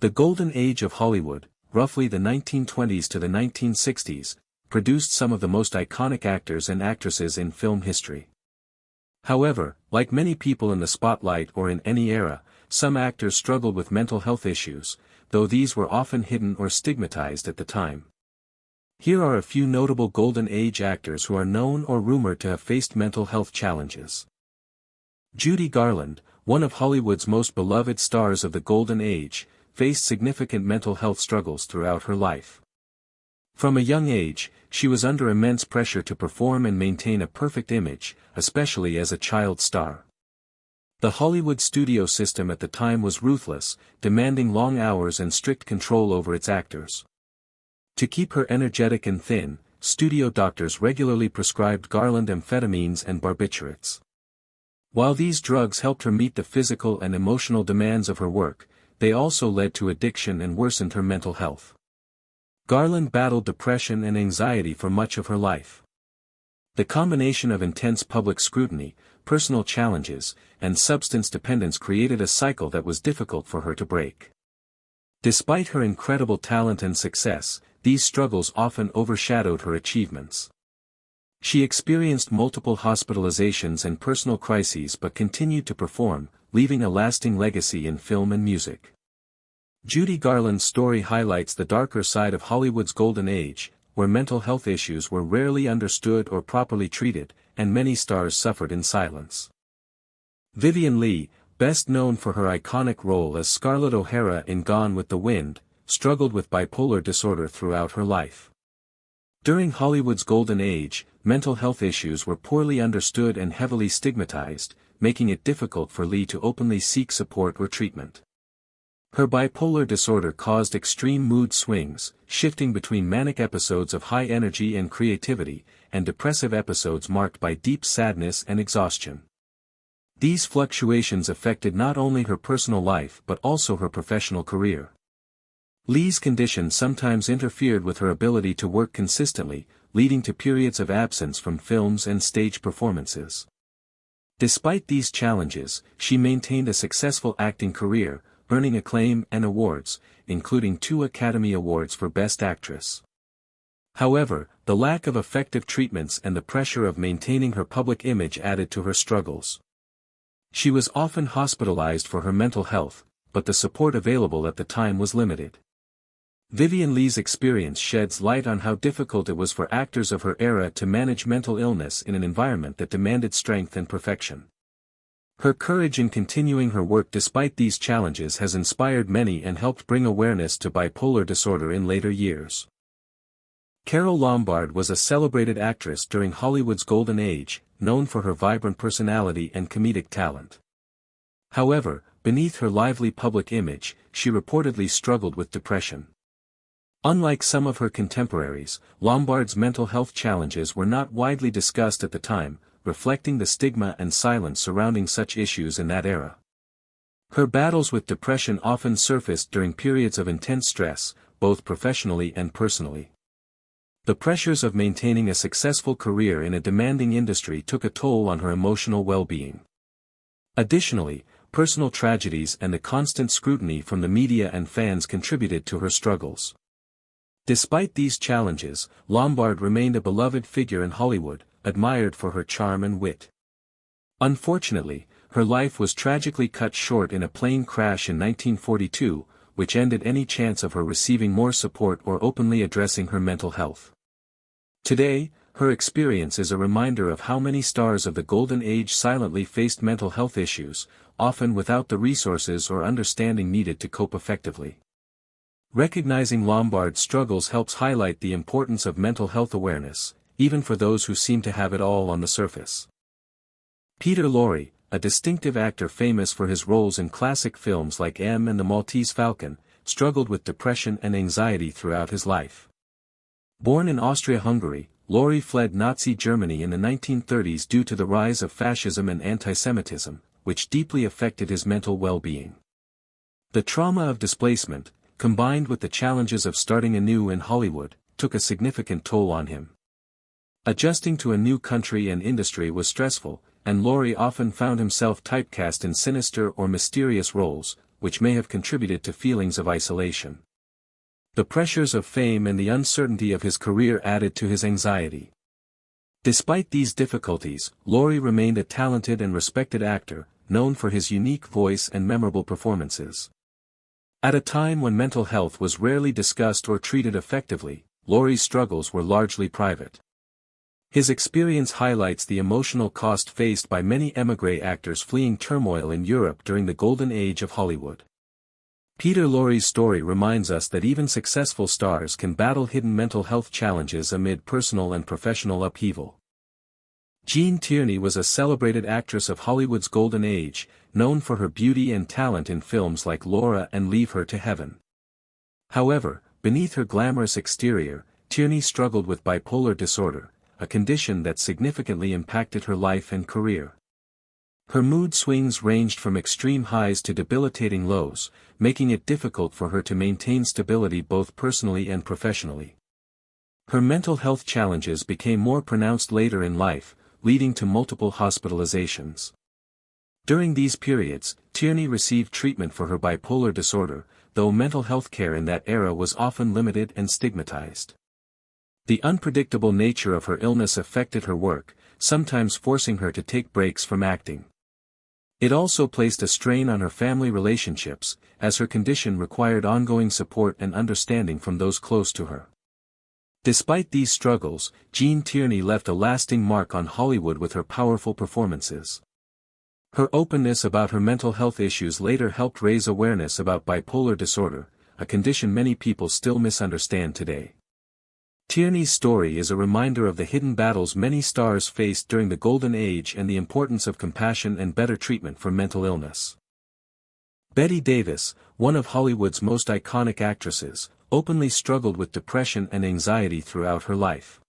The Golden Age of Hollywood, roughly the 1920s to the 1960s, produced some of the most iconic actors and actresses in film history. However, like many people in the spotlight or in any era, some actors struggled with mental health issues, though these were often hidden or stigmatized at the time. Here are a few notable Golden Age actors who are known or rumored to have faced mental health challenges. Judy Garland, one of Hollywood's most beloved stars of the Golden Age, faced significant mental health struggles throughout her life. From a young age, she was under immense pressure to perform and maintain a perfect image, especially as a child star. The Hollywood studio system at the time was ruthless, demanding long hours and strict control over its actors. To keep her energetic and thin, studio doctors regularly prescribed Garland amphetamines and barbiturates. While these drugs helped her meet the physical and emotional demands of her work, they also led to addiction and worsened her mental health. Garland battled depression and anxiety for much of her life. The combination of intense public scrutiny, personal challenges, and substance dependence created a cycle that was difficult for her to break. Despite her incredible talent and success, these struggles often overshadowed her achievements. She experienced multiple hospitalizations and personal crises but continued to perform, leaving a lasting legacy in film and music. Judy Garland's story highlights the darker side of Hollywood's golden age, where mental health issues were rarely understood or properly treated, and many stars suffered in silence. Vivien Leigh, best known for her iconic role as Scarlett O'Hara in Gone with the Wind, struggled with bipolar disorder throughout her life. During Hollywood's golden age, mental health issues were poorly understood and heavily stigmatized, making it difficult for Leigh to openly seek support or treatment. Her bipolar disorder caused extreme mood swings, shifting between manic episodes of high energy and creativity, and depressive episodes marked by deep sadness and exhaustion. These fluctuations affected not only her personal life but also her professional career. Leigh's condition sometimes interfered with her ability to work consistently, leading to periods of absence from films and stage performances. Despite these challenges, she maintained a successful acting career, earning acclaim and awards, including 2 Academy Awards for Best Actress. However, the lack of effective treatments and the pressure of maintaining her public image added to her struggles. She was often hospitalized for her mental health, but the support available at the time was limited. Vivien Leigh's experience sheds light on how difficult it was for actors of her era to manage mental illness in an environment that demanded strength and perfection. Her courage in continuing her work despite these challenges has inspired many and helped bring awareness to bipolar disorder in later years. Carole Lombard was a celebrated actress during Hollywood's golden age, known for her vibrant personality and comedic talent. However, beneath her lively public image, she reportedly struggled with depression. Unlike some of her contemporaries, Lombard's mental health challenges were not widely discussed at the time, reflecting the stigma and silence surrounding such issues in that era. Her battles with depression often surfaced during periods of intense stress, both professionally and personally. The pressures of maintaining a successful career in a demanding industry took a toll on her emotional well-being. Additionally, personal tragedies and the constant scrutiny from the media and fans contributed to her struggles. Despite these challenges, Lombard remained a beloved figure in Hollywood, admired for her charm and wit. Unfortunately, her life was tragically cut short in a plane crash in 1942, which ended any chance of her receiving more support or openly addressing her mental health. Today, her experience is a reminder of how many stars of the golden age silently faced mental health issues, often without the resources or understanding needed to cope effectively. Recognizing Lombard's struggles helps highlight the importance of mental health awareness, even for those who seem to have it all on the surface. Peter Lorre, a distinctive actor famous for his roles in classic films like M and the Maltese Falcon, struggled with depression and anxiety throughout his life. Born in Austria-Hungary, Lorre fled Nazi Germany in the 1930s due to the rise of fascism and antisemitism, which deeply affected his mental well-being. The trauma of displacement, combined with the challenges of starting anew in Hollywood, took a significant toll on him. Adjusting to a new country and industry was stressful, and Lorre often found himself typecast in sinister or mysterious roles, which may have contributed to feelings of isolation. The pressures of fame and the uncertainty of his career added to his anxiety. Despite these difficulties, Laurie remained a talented and respected actor, known for his unique voice and memorable performances. At a time when mental health was rarely discussed or treated effectively, Laurie's struggles were largely private. His experience highlights the emotional cost faced by many émigré actors fleeing turmoil in Europe during the golden age of Hollywood. Peter Lorre's story reminds us that even successful stars can battle hidden mental health challenges amid personal and professional upheaval. Jean Tierney was a celebrated actress of Hollywood's golden age, known for her beauty and talent in films like Laura and Leave Her to Heaven. However, beneath her glamorous exterior, Tierney struggled with bipolar disorder, a condition that significantly impacted her life and career. Her mood swings ranged from extreme highs to debilitating lows, making it difficult for her to maintain stability both personally and professionally. Her mental health challenges became more pronounced later in life, leading to multiple hospitalizations. During these periods, Tierney received treatment for her bipolar disorder, though mental health care in that era was often limited and stigmatized. The unpredictable nature of her illness affected her work, sometimes forcing her to take breaks from acting. It also placed a strain on her family relationships, as her condition required ongoing support and understanding from those close to her. Despite these struggles, Jean Tierney left a lasting mark on Hollywood with her powerful performances. Her openness about her mental health issues later helped raise awareness about bipolar disorder, a condition many people still misunderstand today. Tierney's story is a reminder of the hidden battles many stars faced during the golden age and the importance of compassion and better treatment for mental illness. Bette Davis, one of Hollywood's most iconic actresses, openly struggled with depression and anxiety throughout her life.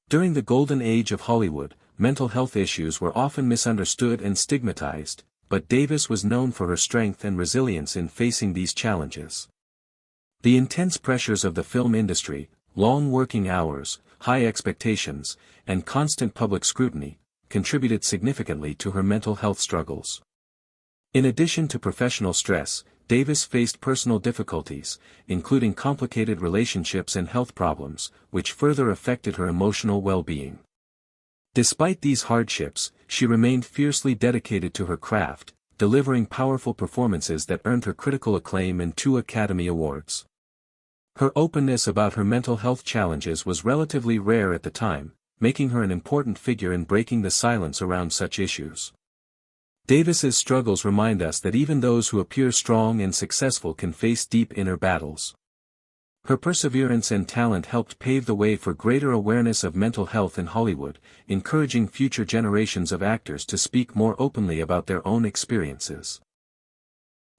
During the golden age of Hollywood, mental health issues were often misunderstood and stigmatized, but Davis was known for her strength and resilience in facing these challenges. The intense pressures of the film industry, long working hours, high expectations, and constant public scrutiny, contributed significantly to her mental health struggles. In addition to professional stress, Davis faced personal difficulties, including complicated relationships and health problems, which further affected her emotional well-being. Despite these hardships, she remained fiercely dedicated to her craft, delivering powerful performances that earned her critical acclaim and 2 Academy Awards. Her openness about her mental health challenges was relatively rare at the time, making her an important figure in breaking the silence around such issues. Davis's struggles remind us that even those who appear strong and successful can face deep inner battles. Her perseverance and talent helped pave the way for greater awareness of mental health in Hollywood, encouraging future generations of actors to speak more openly about their own experiences.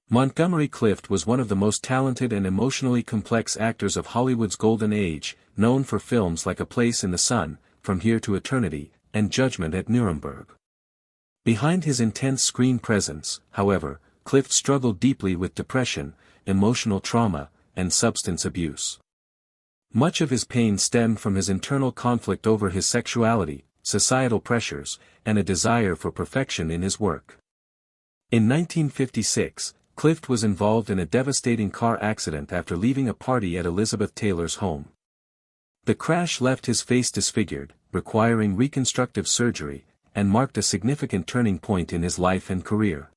Montgomery Clift was one of the most talented and emotionally complex actors of Hollywood's golden age, known for films like A Place in the Sun, From Here to Eternity, and Judgment at Nuremberg. Behind his intense screen presence, however, Clift struggled deeply with depression, emotional trauma, and substance abuse. Much of his pain stemmed from his internal conflict over his sexuality, societal pressures, and a desire for perfection in his work. In 1956, Clift was involved in a devastating car accident after leaving a party at Elizabeth Taylor's home. The crash left his face disfigured, requiring reconstructive surgery, and marked a significant turning point in his life and career.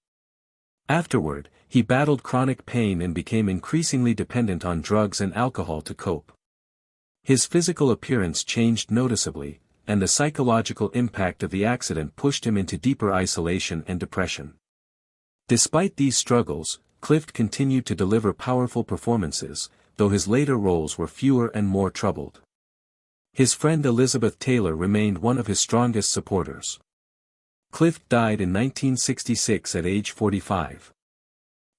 Afterward, he battled chronic pain and became increasingly dependent on drugs and alcohol to cope. His physical appearance changed noticeably, and the psychological impact of the accident pushed him into deeper isolation and depression. Despite these struggles, Clift continued to deliver powerful performances, though his later roles were fewer and more troubled. His friend Elizabeth Taylor remained one of his strongest supporters. Clift died in 1966 at age 45.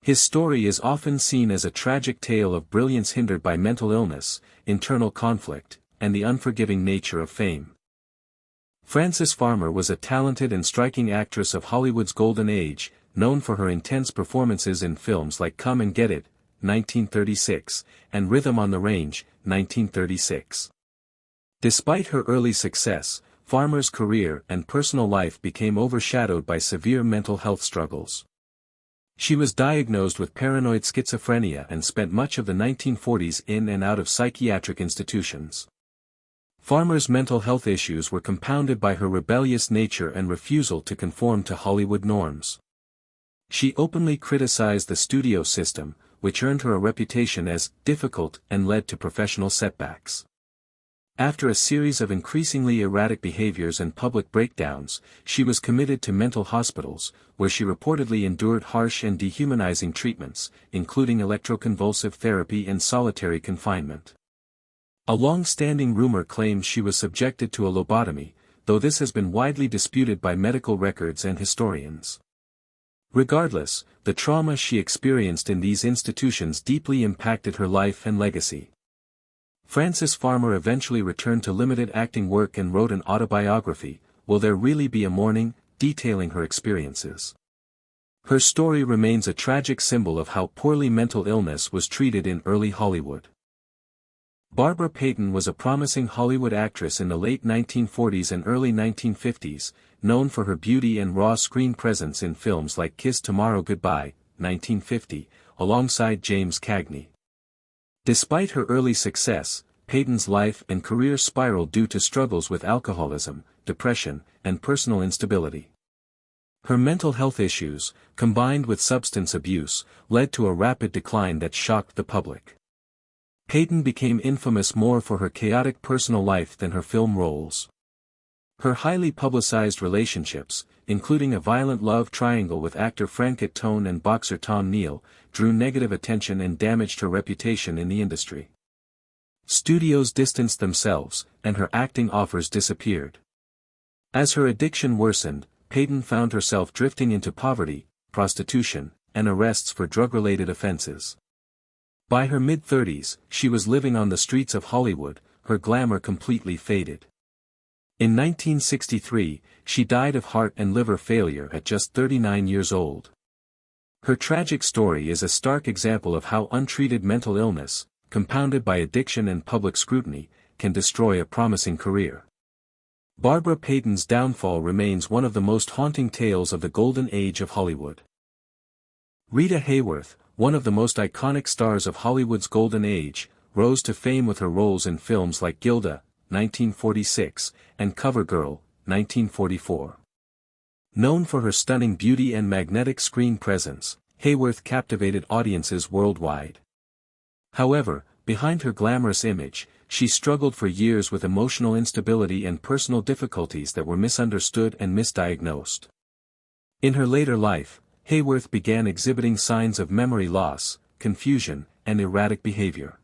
His story is often seen as a tragic tale of brilliance hindered by mental illness, internal conflict, and the unforgiving nature of fame. Frances Farmer was a talented and striking actress of Hollywood's golden age, known for her intense performances in films like Come and Get It, 1936, and Rhythm on the Range, 1936. Despite her early success, Farmer's career and personal life became overshadowed by severe mental health struggles. She was diagnosed with paranoid schizophrenia and spent much of the 1940s in and out of psychiatric institutions. Farmer's mental health issues were compounded by her rebellious nature and refusal to conform to Hollywood norms. She openly criticized the studio system, which earned her a reputation as difficult and led to professional setbacks. After a series of increasingly erratic behaviors and public breakdowns, she was committed to mental hospitals, where she reportedly endured harsh and dehumanizing treatments, including electroconvulsive therapy and solitary confinement. A long-standing rumor claims she was subjected to a lobotomy, though this has been widely disputed by medical records and historians. Regardless, the trauma she experienced in these institutions deeply impacted her life and legacy. Frances Farmer eventually returned to limited acting work and wrote an autobiography, Will There Really Be a Morning?, detailing her experiences. Her story remains a tragic symbol of how poorly mental illness was treated in early Hollywood. Barbara Payton was a promising Hollywood actress in the late 1940s and early 1950s, known for her beauty and raw screen presence in films like Kiss Tomorrow Goodbye, 1950, alongside James Cagney. Despite her early success, Payton's life and career spiraled due to struggles with alcoholism, depression, and personal instability. Her mental health issues, combined with substance abuse, led to a rapid decline that shocked the public. Payton became infamous more for her chaotic personal life than her film roles. Her highly publicized relationships, including a violent love triangle with actor Frank Attone and boxer Tom Neal, drew negative attention and damaged her reputation in the industry. Studios distanced themselves, and her acting offers disappeared. As her addiction worsened, Payton found herself drifting into poverty, prostitution, and arrests for drug-related offenses. By her mid-30s, she was living on the streets of Hollywood, her glamour completely faded. In 1963, she died of heart and liver failure at just 39 years old. Her tragic story is a stark example of how untreated mental illness, compounded by addiction and public scrutiny, can destroy a promising career. Barbara Payton's downfall remains one of the most haunting tales of the golden age of Hollywood. Rita Hayworth, one of the most iconic stars of Hollywood's golden age, rose to fame with her roles in films like Gilda, 1946, and CoverGirl, 1944. Known for her stunning beauty and magnetic screen presence, Hayworth captivated audiences worldwide. However, behind her glamorous image, she struggled for years with emotional instability and personal difficulties that were misunderstood and misdiagnosed. In her later life, Hayworth began exhibiting signs of memory loss, confusion, and erratic behavior.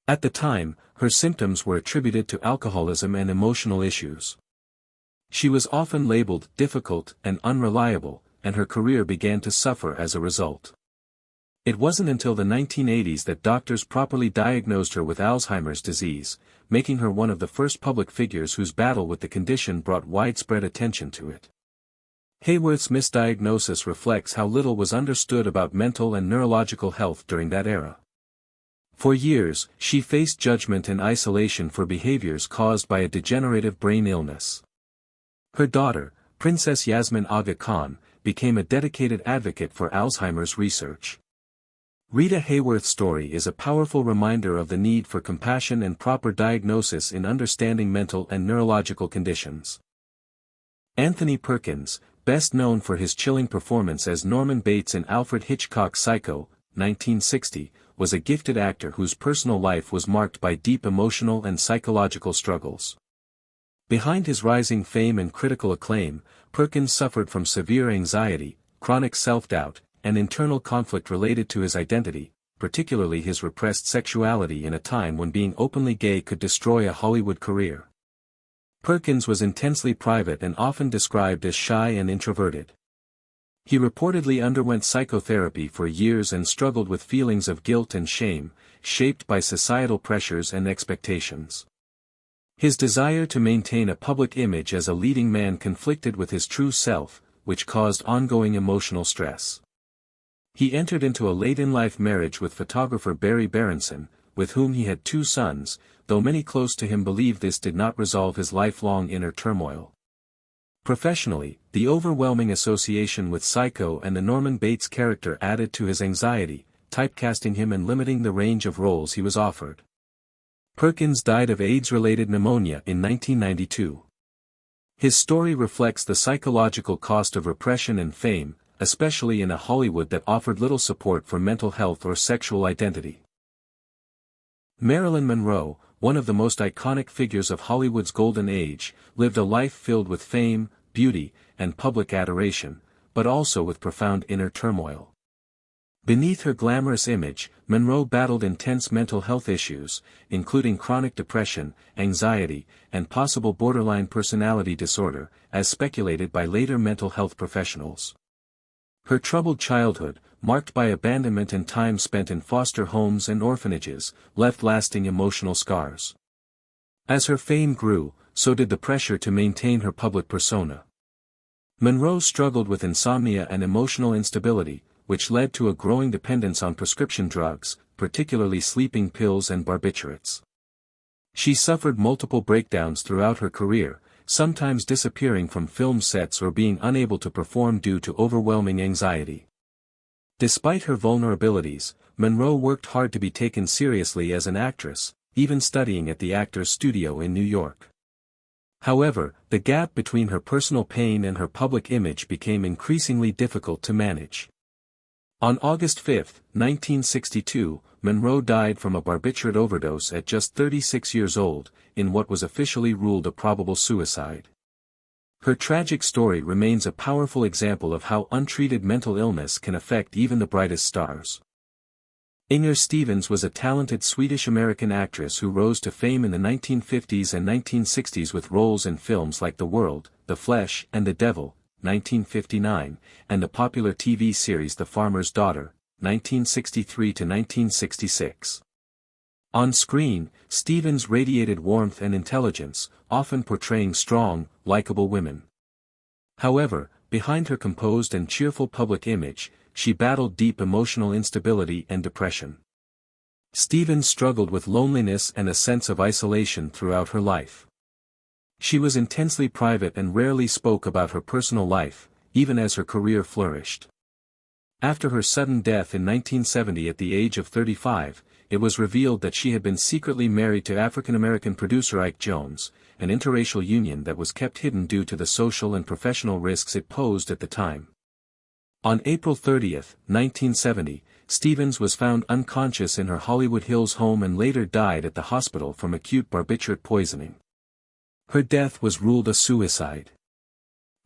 At the time, her symptoms were attributed to alcoholism and emotional issues. She was often labeled difficult and unreliable, and her career began to suffer as a result. It wasn't until the 1980s that doctors properly diagnosed her with Alzheimer's disease, making her one of the first public figures whose battle with the condition brought widespread attention to it. Hayworth's misdiagnosis reflects how little was understood about mental and neurological health during that era. For years, she faced judgment and isolation for behaviors caused by a degenerative brain illness. Her daughter, Princess Yasmin Aga Khan, became a dedicated advocate for Alzheimer's research. Rita Hayworth's story is a powerful reminder of the need for compassion and proper diagnosis in understanding mental and neurological conditions. Anthony Perkins, best known for his chilling performance as Norman Bates in Alfred Hitchcock's Psycho, 1960, was a gifted actor whose personal life was marked by deep emotional and psychological struggles. Behind his rising fame and critical acclaim, Perkins suffered from severe anxiety, chronic self-doubt, and internal conflict related to his identity, particularly his repressed sexuality in a time when being openly gay could destroy a Hollywood career. Perkins was intensely private and often described as shy and introverted. He reportedly underwent psychotherapy for years and struggled with feelings of guilt and shame, shaped by societal pressures and expectations. His desire to maintain a public image as a leading man conflicted with his true self, which caused ongoing emotional stress. He entered into a late-in-life marriage with photographer Barry Berenson, with whom he had 2 sons, though many close to him believe this did not resolve his lifelong inner turmoil. Professionally, the overwhelming association with Psycho and the Norman Bates character added to his anxiety, typecasting him and limiting the range of roles he was offered. Perkins died of AIDS-related pneumonia in 1992. His story reflects the psychological cost of repression and fame, especially in a Hollywood that offered little support for mental health or sexual identity. Marilyn Monroe, one of the most iconic figures of Hollywood's golden age, lived a life filled with fame, beauty, and public adoration, but also with profound inner turmoil. Beneath her glamorous image, Monroe battled intense mental health issues, including chronic depression, anxiety, and possible borderline personality disorder, as speculated by later mental health professionals. Her troubled childhood, marked by abandonment and time spent in foster homes and orphanages, left lasting emotional scars. As her fame grew, so did the pressure to maintain her public persona. Monroe struggled with insomnia and emotional instability, which led to a growing dependence on prescription drugs, particularly sleeping pills and barbiturates. She suffered multiple breakdowns throughout her career, sometimes disappearing from film sets or being unable to perform due to overwhelming anxiety. Despite her vulnerabilities, Monroe worked hard to be taken seriously as an actress, even studying at the Actors Studio in New York. However, the gap between her personal pain and her public image became increasingly difficult to manage. On August 5, 1962, Monroe died from a barbiturate overdose at just 36 years old, in what was officially ruled a probable suicide. Her tragic story remains a powerful example of how untreated mental illness can affect even the brightest stars. Inger Stevens was a talented Swedish-American actress who rose to fame in the 1950s and 1960s with roles in films like The World, The Flesh and the Devil, 1959, and the popular TV series The Farmer's Daughter, 1963 to 1966. On screen, Stevens radiated warmth and intelligence, often portraying strong, likable women. However, behind her composed and cheerful public image, she battled deep emotional instability and depression. Stevens struggled with loneliness and a sense of isolation throughout her life. She was intensely private and rarely spoke about her personal life, even as her career flourished. After her sudden death in 1970 at the age of 35, it was revealed that she had been secretly married to African-American producer Ike Jones, an interracial union that was kept hidden due to the social and professional risks it posed at the time. On April 30, 1970, Stevens was found unconscious in her Hollywood Hills home and later died at the hospital from acute barbiturate poisoning. Her death was ruled a suicide.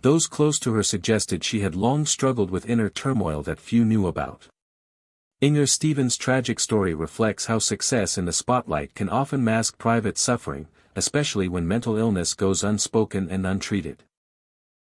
Those close to her suggested she had long struggled with inner turmoil that few knew about. Inger Stevens' tragic story reflects how success in the spotlight can often mask private suffering, especially when mental illness goes unspoken and untreated.